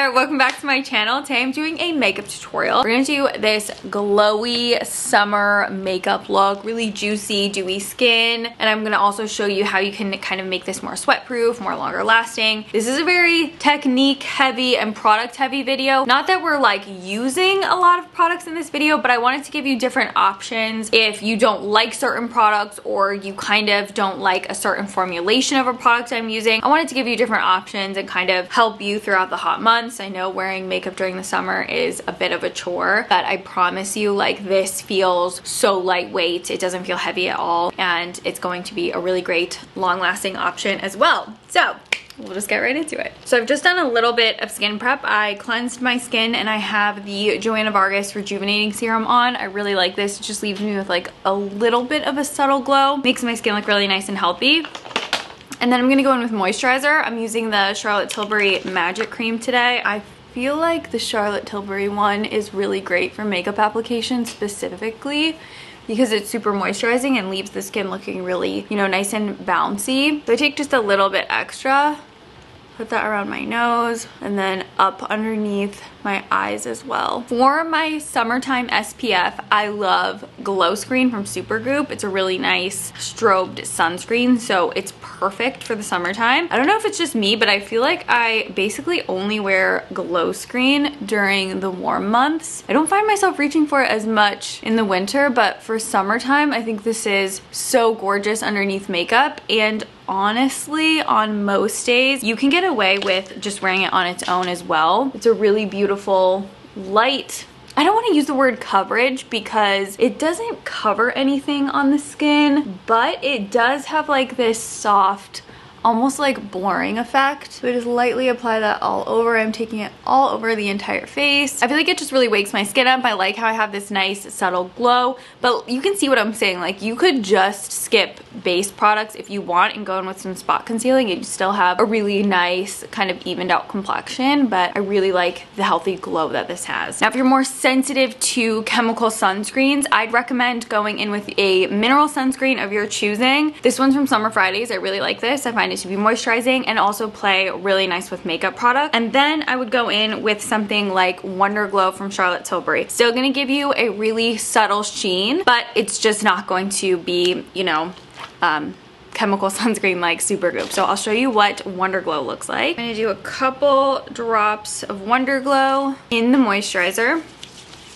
there, welcome back to my channel. Today I'm doing a makeup tutorial. We're gonna do this glowy summer makeup look, really juicy, dewy skin, and I'm gonna also show you how you can kind of make this more sweat proof, more longer lasting. This is a very technique heavy and product heavy video. Not that we're like using a lot of products in this video, but I wanted to give you different options if you don't like certain products or you kind of don't like a certain formulation of a product I'm using. I wanted to give you different options and kind of help you throughout the hot months. I know wearing makeup during the summer is a bit of a chore, but I promise you, like, this feels so lightweight. It doesn't feel heavy at all, and it's going to be a really great long-lasting option as well. So we'll just get right into it. So I've just done a little bit of skin prep. I cleansed my skin and I have the Joanna Vargas Rejuvenating Serum on. I really like this. It just leaves me with like a little bit of a subtle glow. Makes my skin look really nice and healthy. And then I'm gonna go in with moisturizer. I'm using the Charlotte Tilbury Magic Cream today. I feel like the Charlotte Tilbury one is really great for makeup application specifically because it's super moisturizing and leaves the skin looking really, you know, nice and bouncy. So I take just a little bit extra, put that around my nose, and then up underneath my eyes as well. For my summertime SPF, I love Glow Screen from Supergoop. It's a really nice strobed sunscreen, so it's perfect for the summertime. I don't know if it's just me, but I feel like I basically only wear Glow Screen during the warm months. I don't find myself reaching for it as much in the winter, but for summertime, I think this is so gorgeous underneath makeup. And honestly, on most days, you can get away with just wearing it on its own as well. It's a really beautiful light, I don't want to use the word coverage because it doesn't cover anything on the skin, but it does have like this soft, almost like blurring effect. So I just lightly apply that all over. I'm taking it all over the entire face. I feel like it just really wakes my skin up. I like how I have this nice subtle glow, but you can see what I'm saying. Like, you could just skip base products if you want and go in with some spot concealing and you still have a really nice kind of evened out complexion, but I really like the healthy glow that this has. Now, if you're more sensitive to chemical sunscreens, I'd recommend going in with a mineral sunscreen of your choosing. This one's from Summer Fridays. I really like this. I find it to be moisturizing and also play really nice with makeup products. And then I would go in with something like Wonder Glow from Charlotte Tilbury. Still gonna give you a really subtle sheen, but it's just not going to be, you know, chemical sunscreen like Supergoop. So I'll show you what Wonder Glow looks like. I'm gonna do a couple drops of Wonder Glow in the moisturizer.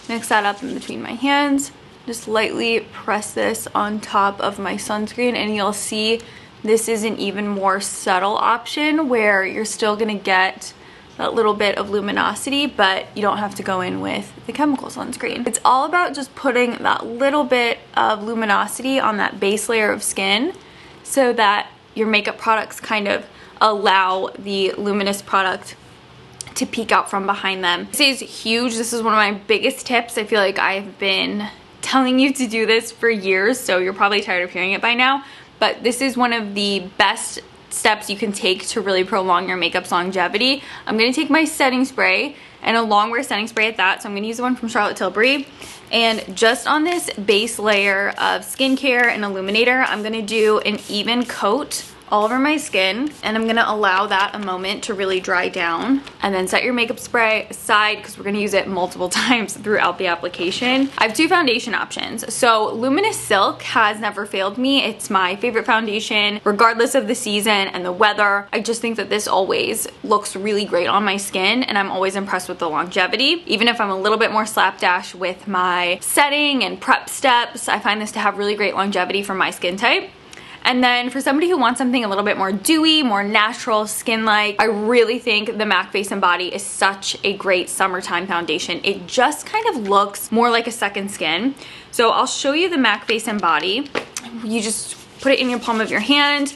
Mix that up in between my hands. Just lightly press this on top of my sunscreen and you'll see this is an even more subtle option where you're still gonna get that little bit of luminosity, but you don't have to go in with the chemical sunscreen. It's all about just putting that little bit of luminosity on that base layer of skin so that your makeup products kind of allow the luminous product to peek out from behind them. This is huge. This is one of my biggest tips. I feel like I've been telling you to do this for years, so you're probably tired of hearing it by now. But this is one of the best steps you can take to really prolong your makeup's longevity. I'm gonna take my setting spray, and a long-wear setting spray at that, so I'm gonna use the one from Charlotte Tilbury. And just on this base layer of skincare and illuminator, I'm gonna do an even coat all over my skin, and I'm gonna allow that a moment to really dry down. And then set your makeup spray aside because we're gonna use it multiple times throughout the application. I have two foundation options. So Luminous Silk has never failed me. It's my favorite foundation regardless of the season and the weather. I just think that this always looks really great on my skin, and I'm always impressed with the longevity. Even if I'm a little bit more slapdash with my setting and prep steps, I find this to have really great longevity for my skin type. And then for somebody who wants something a little bit more dewy, more natural, skin-like, I really think the MAC Face and Body is such a great summertime foundation. It just kind of looks more like a second skin. So I'll show you the MAC Face and Body. You just put it in your palm of your hand,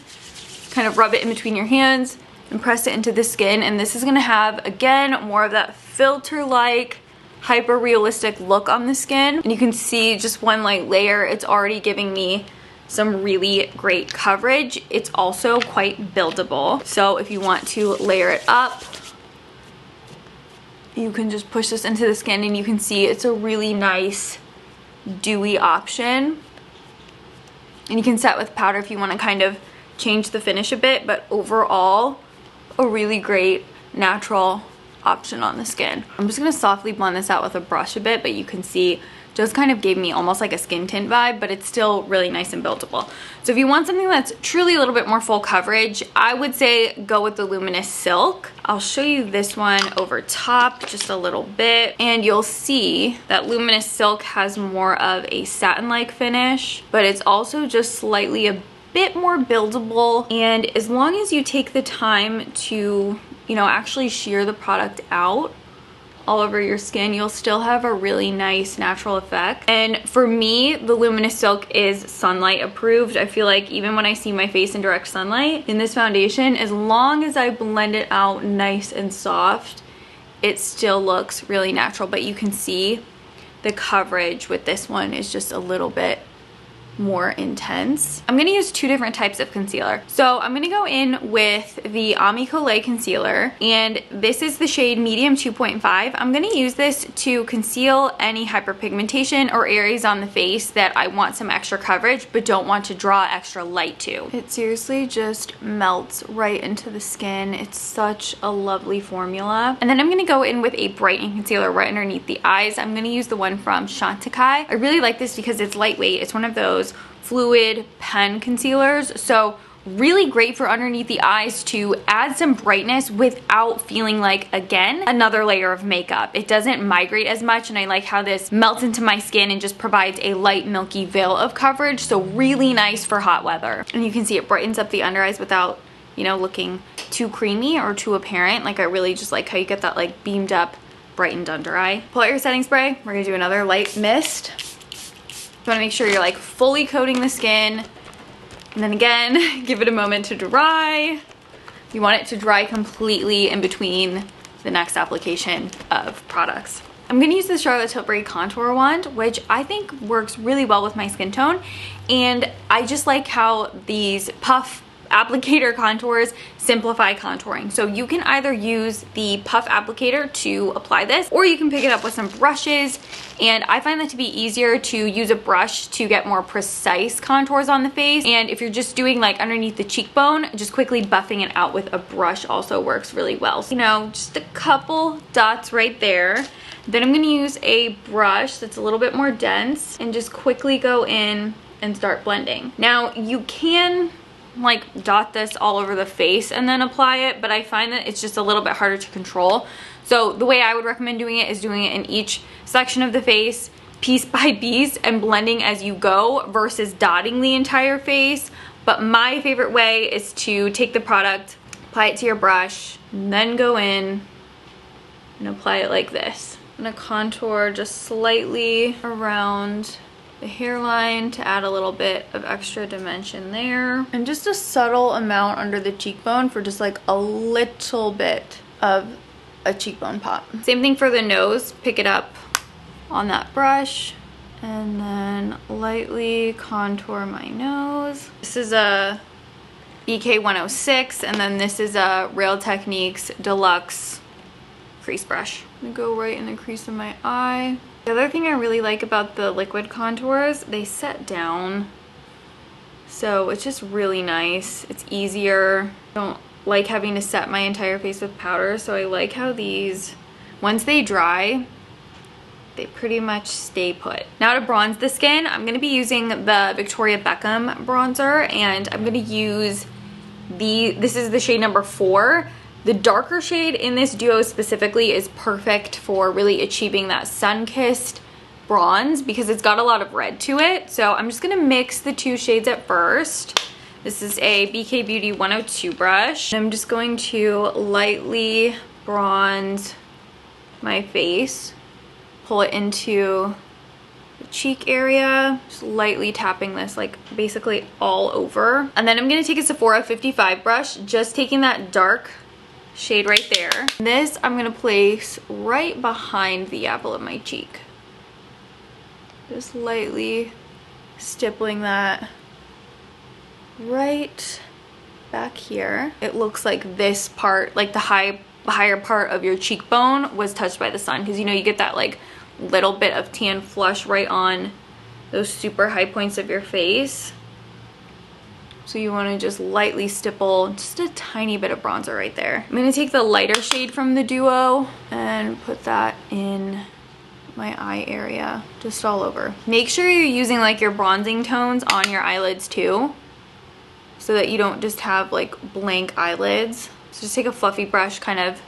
kind of rub it in between your hands, and press it into the skin. And this is gonna have, again, more of that filter-like, hyper-realistic look on the skin. And you can see just one light layer, it's already giving me some really great coverage. It's also quite buildable. So if you want to layer it up, you can just push this into the skin and you can see it's a really nice dewy option. And you can set with powder if you want to kind of change the finish a bit, but overall a really great natural option on the skin. I'm just gonna softly blend this out with a brush a bit, but you can see just kind of gave me almost like a skin tint vibe, but it's still really nice and buildable. So if you want something that's truly a little bit more full coverage, I would say go with the Luminous Silk. I'll show you this one over top just a little bit, and you'll see that Luminous Silk has more of a satin-like finish, but it's also just slightly a bit more buildable. And as long as you take the time to, you know, actually shear the product out all over your skin, you'll still have a really nice natural effect. And for me, the Luminous Silk is sunlight approved. I feel like even when I see my face in direct sunlight in this foundation, as long as I blend it out nice and soft, it still looks really natural. But you can see the coverage with this one is just a little bit more intense. I'm gonna use 2 different types of concealer. So I'm gonna go in with the Ami Collet concealer, and this is the shade Medium 2.5. I'm gonna use this to conceal any hyperpigmentation or areas on the face that I want some extra coverage but don't want to draw extra light to. It seriously just melts right into the skin. It's such a lovely formula. And then I'm gonna go in with a brightening concealer right underneath the eyes. I'm gonna use the one from Chantecaille. I really like this because it's lightweight. It's one of those fluid pen concealers, so really great for underneath the eyes to add some brightness without feeling like, again, another layer of makeup. It doesn't migrate as much, and I like how this melts into my skin and just provides a light milky veil of coverage, so really nice for hot weather. And you can see it brightens up the under eyes without, you know, looking too creamy or too apparent. Like, I really just like how you get that like beamed up brightened under eye. Pull out your setting spray. We're gonna do another light mist. You want to make sure you're like fully coating the skin, and then again give it a moment to dry. You want it to dry completely in between the next application of products. I'm going to use the Charlotte Tilbury contour wand, which I think works really well with my skin tone, and I just like how these puff applicator contours simplify contouring. So you can either use the puff applicator to apply this, or you can pick it up with some brushes, and I find that to be easier to use a brush to get more precise contours on the face. And if you're just doing like underneath the cheekbone, just quickly buffing it out with a brush also works really well. So, you know, just a couple dots right there. Then I'm going to use a brush that's a little bit more dense and just quickly go in and start blending. Now you can like dot this all over the face and then apply it, but I find that it's just a little bit harder to control. So the way I would recommend doing it is doing it in each section of the face, piece by piece, and blending as you go versus dotting the entire face. But my favorite way is to take the product, apply it to your brush, and then go in and apply it like this. I'm gonna contour just slightly around the hairline to add a little bit of extra dimension there, and just a subtle amount under the cheekbone for just like a little bit of a cheekbone pop. Same thing for the nose. Pick it up on that brush and then lightly contour my nose. This is a BK 106, and then this is a Real Techniques Deluxe crease brush. I'm gonna go right in the crease of my eye. The other thing I really like about the liquid contours, they set down, so it's just really nice. It's easier. I don't like having to set my entire face with powder, so I like how these, once they dry, they pretty much stay put. Now to bronze the skin, I'm going to be using the Victoria Beckham bronzer, and I'm going to use this is the shade number 4. The darker shade in this duo specifically is perfect for really achieving that sun-kissed bronze because it's got a lot of red to it. So I'm just gonna mix the 2 shades at first. This is a BK Beauty 102 brush. I'm just going to lightly bronze my face, pull it into the cheek area, just lightly tapping this like basically all over. And then I'm gonna take a Sephora 55 brush, just taking that dark shade right there. This I'm gonna place right behind the apple of my cheek. Just lightly stippling that right back here. It looks like this part, like the higher part of your cheekbone was touched by the sun, because you know you get that like little bit of tan flush right on those super high points of your face. So you want to just lightly stipple just a tiny bit of bronzer right there. I'm going to take the lighter shade from the duo and put that in my eye area, just all over. Make sure you're using like your bronzing tones on your eyelids too, so that you don't just have like blank eyelids. So just take a fluffy brush, kind of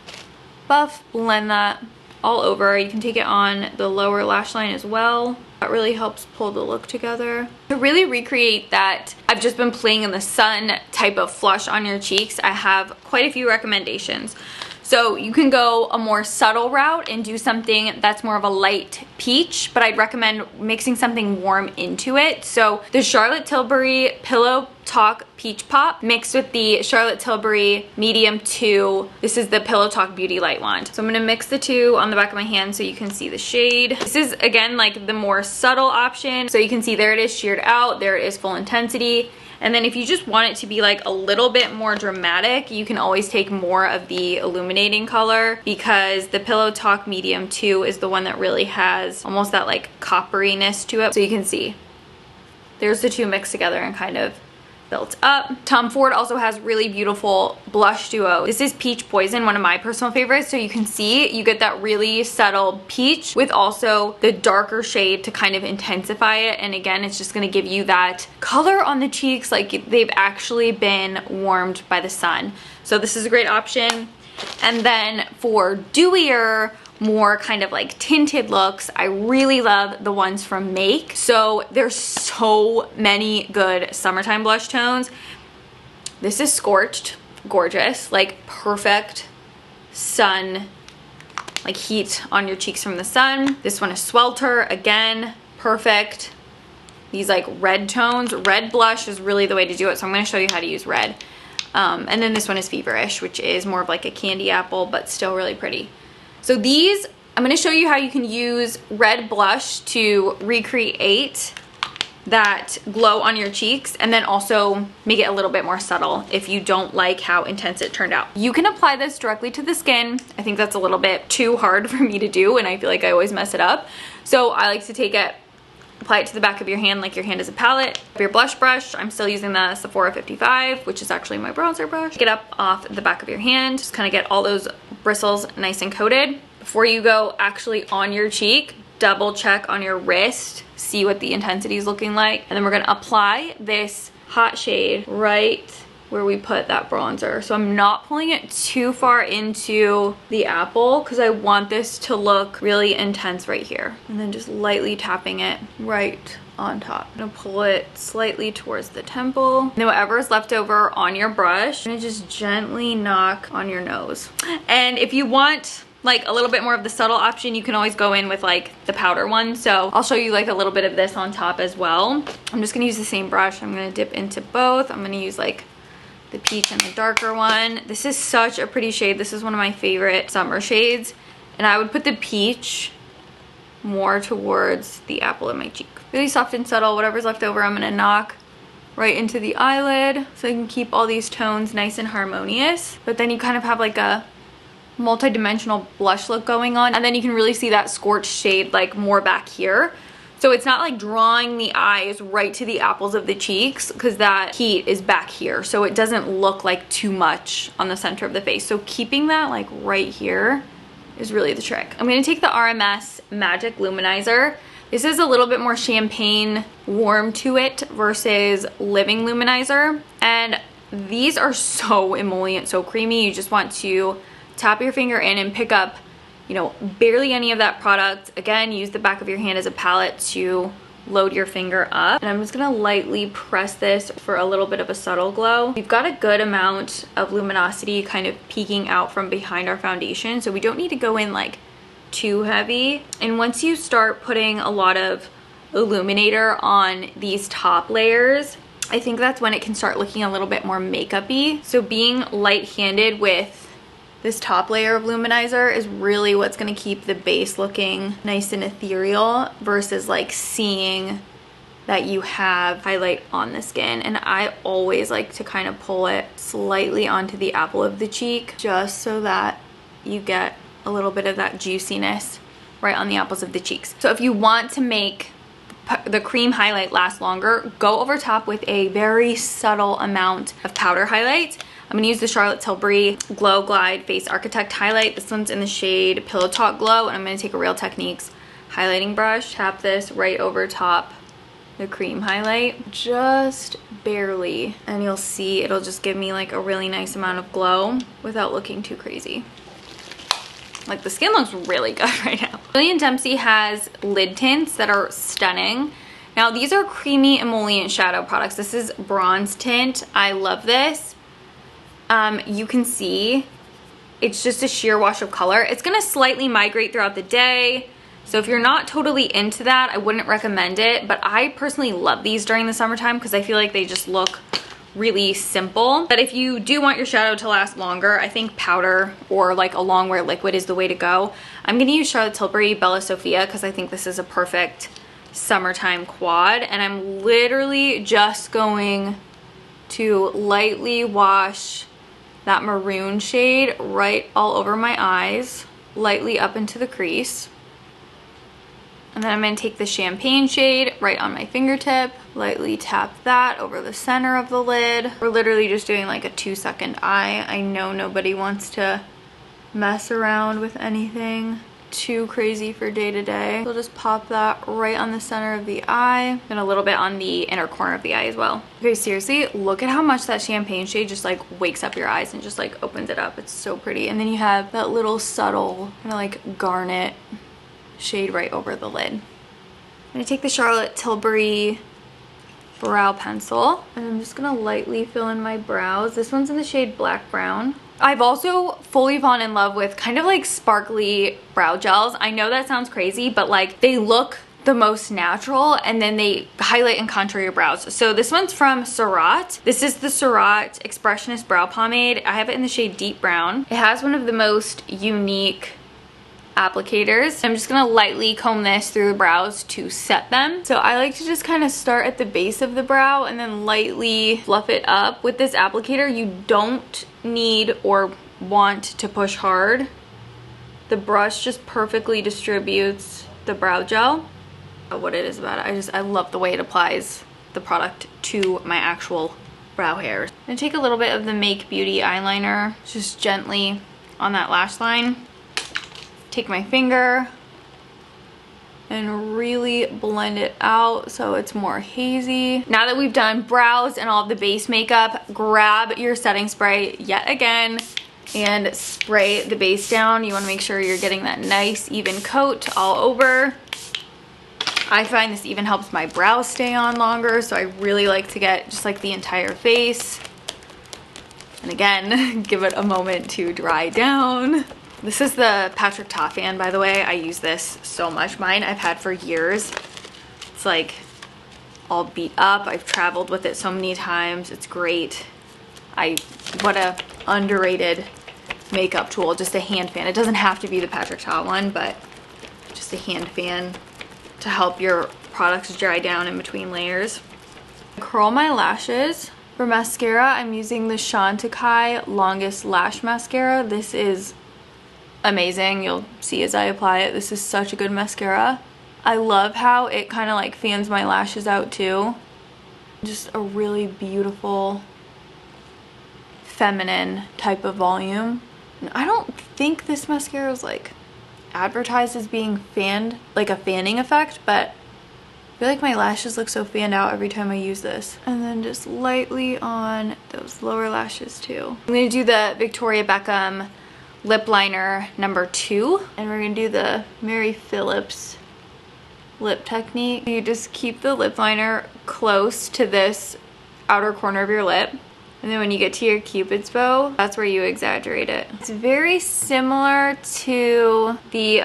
buff, blend that all over. You can take it on the lower lash line as well. That really helps pull the look together. To really recreate that I've just been playing in the sun type of flush on your cheeks, I have quite a few recommendations. So you can go a more subtle route and do something that's more of a light peach, but I'd recommend mixing something warm into it. So the Charlotte Tilbury Pillow Talk Peach Pop mixed with the Charlotte Tilbury Medium 2. This is the Pillow Talk Beauty Light Wand. So I'm gonna mix the two on the back of my hand so you can see the shade. This is, again, like the more subtle option. So you can see there it is sheared out, there it is full intensity. And then if you just want it to be like a little bit more dramatic, you can always take more of the illuminating color, because the Pillow Talk Medium 2 is the one that really has almost that like copperiness to it. So you can see there's the two mixed together and kind of built up. Tom Ford also has really beautiful blush duo. This is Peach Poison, one of my personal favorites. So you can see you get that really subtle peach with also the darker shade to kind of intensify it. And again, it's just gonna give you that color on the cheeks like they've actually been warmed by the sun. So this is a great option. And then for dewier, more kind of like tinted looks, I really love the ones from Make. So there's so many good summertime blush tones. This is Scorched, gorgeous, like perfect sun, like heat on your cheeks from the sun. This one is Swelter, again, perfect. These like red tones, red blush is really the way to do it. So I'm gonna show you how to use red. And then this one is Feverish, which is more of like a candy apple, but still really pretty. So these, I'm going to show you how you can use red blush to recreate that glow on your cheeks, and then also make it a little bit more subtle if you don't like how intense it turned out. You can apply this directly to the skin. I think that's a little bit too hard for me to do, and I feel like I always mess it up. So I like to take it, apply it to the back of your hand like your hand is a palette. Your blush brush, I'm still using the Sephora 55, which is actually my bronzer brush. Get up off the back of your hand, just kind of get all those bristles nice and coated. Before you go actually on your cheek, double check on your wrist, see what the intensity is looking like. And then we're gonna apply this hot shade right where we put that bronzer. So I'm not pulling it too far into the apple because I want this to look really intense right here. And then just lightly tapping it right on top. I'm gonna pull it slightly towards the temple. And then whatever is left over on your brush, I'm gonna just gently knock on your nose. And if you want like a little bit more of the subtle option, you can always go in with like the powder one. So I'll show you like a little bit of this on top as well. I'm just gonna use the same brush. I'm gonna dip into both. I'm gonna use like the peach and the darker one. This is such a pretty shade. This is one of my favorite summer shades. And I would put the peach more towards the apple of my cheek. Really soft and subtle. Whatever's left over, I'm gonna knock right into the eyelid so I can keep all these tones nice and harmonious. But then you kind of have like a multi-dimensional blush look going on, and then you can really see that scorched shade like more back here. So it's not like drawing the eyes right to the apples of the cheeks because that heat is back here, so it doesn't look like too much on the center of the face. So keeping that like right here is really the trick. I'm going to take the RMS Magic Luminizer. This is a little bit more champagne warm to it versus Living Luminizer, and these are so emollient, so creamy. You just want to tap your finger in and pick up, you know, barely any of that product. Again, use the back of your hand as a palette to load your finger up. And I'm just gonna lightly press this for a little bit of a subtle glow. We've got a good amount of luminosity kind of peeking out from behind our foundation, so we don't need to go in like too heavy. And once you start putting a lot of illuminator on these top layers, I think that's when it can start looking a little bit more makeup-y. So being light-handed with this top layer of luminizer is really what's gonna keep the base looking nice and ethereal versus like seeing that you have highlight on the skin. And I always like to kind of pull it slightly onto the apple of the cheek just so that you get a little bit of that juiciness right on the apples of the cheeks. So if you want to make the cream highlight last longer, go over top with a very subtle amount of powder highlight. I'm gonna use the Charlotte Tilbury Glow Glide Face Architect highlight. This one's in the shade Pillow Talk Glow, and I'm gonna take a Real Techniques highlighting brush, tap this right over top the cream highlight, just barely, and you'll see it'll just give me like a really nice amount of glow without looking too crazy. Like, the skin looks really good right now. William Dempsey has lid tints that are stunning. Now, these are creamy emollient shadow products. This is bronze tint. I love this. You can see it's just a sheer wash of color. It's gonna slightly migrate throughout the day. So if you're not totally into that, I wouldn't recommend it. But I personally love these during the summertime because I feel like they just look really simple. But if you do want your shadow to last longer, I think powder or like a long wear liquid is the way to go. I'm gonna use Charlotte Tilbury Bella Sophia because I think this is a perfect summertime quad, and I'm literally just going to lightly wash that maroon shade right all over my eyes, lightly up into the crease. And then I'm going to take the champagne shade right on my fingertip, lightly tap that over the center of the lid. We're literally just doing like a 2-second eye. I know nobody wants to mess around with anything too crazy for day to day. So just pop that right on the center of the eye and a little bit on the inner corner of the eye as well. Okay, seriously, look at how much that champagne shade just like wakes up your eyes and just like opens it up. It's so pretty. And then you have that little subtle kind of like garnet shade right over the lid. I'm gonna take the Charlotte Tilbury brow pencil and I'm just gonna lightly fill in my brows. This one's in the shade Black Brown. I've also fully fallen in love with kind of like sparkly brow gels. I know that sounds crazy, but like they look the most natural and then they highlight and contour your brows. So this one's from Surratt. This is the Surratt Expressionist Brow Pomade. I have it in the shade Deep Brown. It has one of the most unique applicators. I'm just gonna lightly comb this through the brows to set them. So I like to just kind of start at the base of the brow and then lightly fluff it up. With this applicator, you don't need or want to push hard. The brush just perfectly distributes the brow gel. What it is about it, I love the way it applies the product to my actual brow hairs. I'm gonna take a little bit of the Make Beauty eyeliner, just gently on that lash line. Take my finger and really blend it out so it's more hazy. Now that we've done brows and all of the base makeup, grab your setting spray yet again and spray the base down. You want to make sure you're getting that nice even coat all over. I find this even helps my brows stay on longer, so I really like to get just like the entire face. And again, give it a moment to dry down. This is the Patrick Ta fan, by the way. I use this so much. Mine I've had for years. It's like all beat up. I've traveled with it so many times. It's great. What a underrated makeup tool. Just a hand fan. It doesn't have to be the Patrick Ta one, but just a hand fan to help your products dry down in between layers. Curl my lashes. For mascara, I'm using the Chantecaille Longest Lash Mascara. This is amazing. You'll see as I apply it. This is such a good mascara. I love how it kind of like fans my lashes out too. Just a really beautiful feminine type of volume. And I don't think this mascara is like advertised as being fanned, like a fanning effect, but I feel like my lashes look so fanned out every time I use this. And then just lightly on those lower lashes too. I'm gonna do the Victoria Beckham lip liner number 2, and we're gonna do the Mary Phillips lip technique. You just keep the lip liner close to this outer corner of your lip, and then when you get to your Cupid's bow, that's where you exaggerate it. It's very similar to the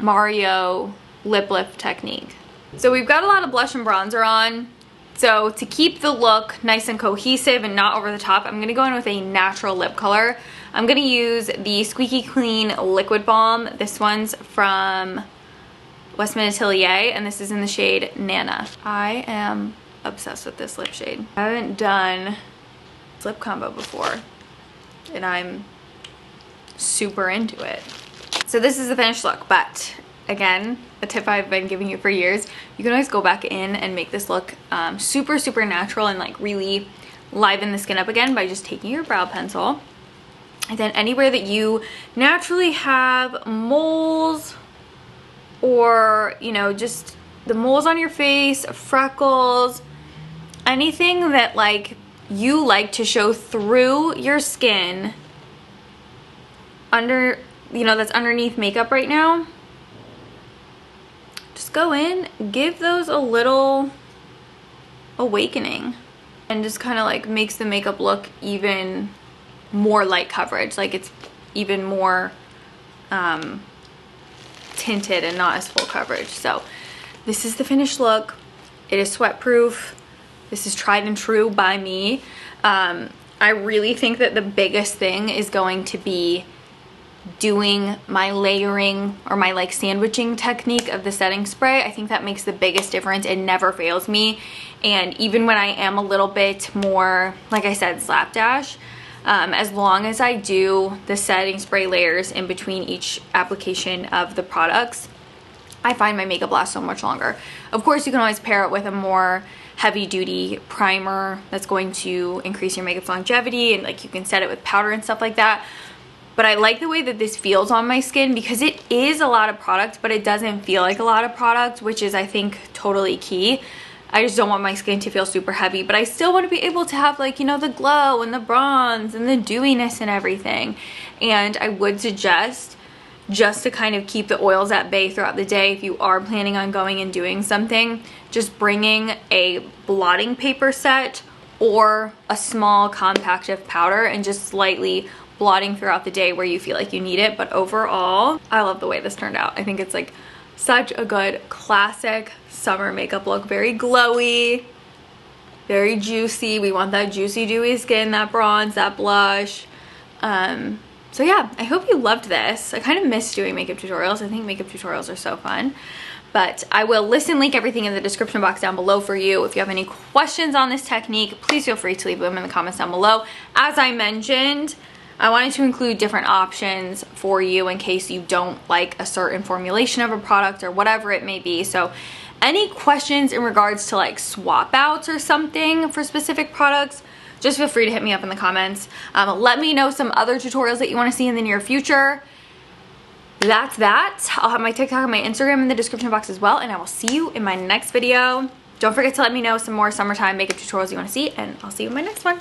Mario lip lift technique. So we've got a lot of blush and bronzer on. So to keep the look nice and cohesive and not over the top, I'm gonna go in with a natural lip color. I'm gonna use the Squeaky Clean Liquid Balm. This one's from Westman Atelier, and this is in the shade Nana. I am obsessed with this lip shade. I haven't done this lip combo before, and I'm super into it. So this is the finished look, but again, a tip I've been giving you for years, you can always go back in and make this look super, super natural and like really liven the skin up again by just taking your brow pencil. And then anywhere that you naturally have moles or, you know, just the moles on your face, freckles, anything that like you like to show through your skin under, you know, that's underneath makeup right now, just go in, give those a little awakening, and just kind of like makes the makeup look even more light coverage, like it's even more tinted and not as full coverage. So this is the finished look. It is sweat proof. This is tried and true by me. I really think that the biggest thing is going to be doing my layering or my like sandwiching technique of the setting spray. I think that makes the biggest difference. It never fails me. And even when I am a little bit more, like I said, slapdash, as long as I do the setting spray layers in between each application of the products, I find my makeup lasts so much longer. Of course, you can always pair it with a more heavy duty primer that's going to increase your makeup's longevity, and like you can set it with powder and stuff like that. But I like the way that this feels on my skin because it is a lot of product, but it doesn't feel like a lot of product, which is, I think, totally key. I just don't want my skin to feel super heavy, but I still want to be able to have like, you know, the glow and the bronze and the dewiness and everything. And I would suggest, just to kind of keep the oils at bay throughout the day, if you are planning on going and doing something, just bringing a blotting paper set or a small compact of powder and just slightly blotting throughout the day where you feel like you need it. But overall, I love the way this turned out. I think it's like such a good classic summer makeup look. Very glowy, very juicy. We want that juicy, dewy skin, that bronze, that blush. So yeah, I hope you loved this. I kind of miss doing makeup tutorials. I think makeup tutorials are so fun. But I will link everything in the description box down below for you. If you have any questions on this technique, please feel free to leave them in the comments down below. As I mentioned, I wanted to include different options for you in case you don't like a certain formulation of a product or whatever it may be. So any questions in regards to like swap outs or something for specific products, just feel free to hit me up in the comments. Let me know some other tutorials that you want to see in the near future. That's that. I'll have my TikTok and my Instagram in the description box as well, and I will see you in my next video. Don't forget to let me know some more summertime makeup tutorials you want to see, and I'll see you in my next one.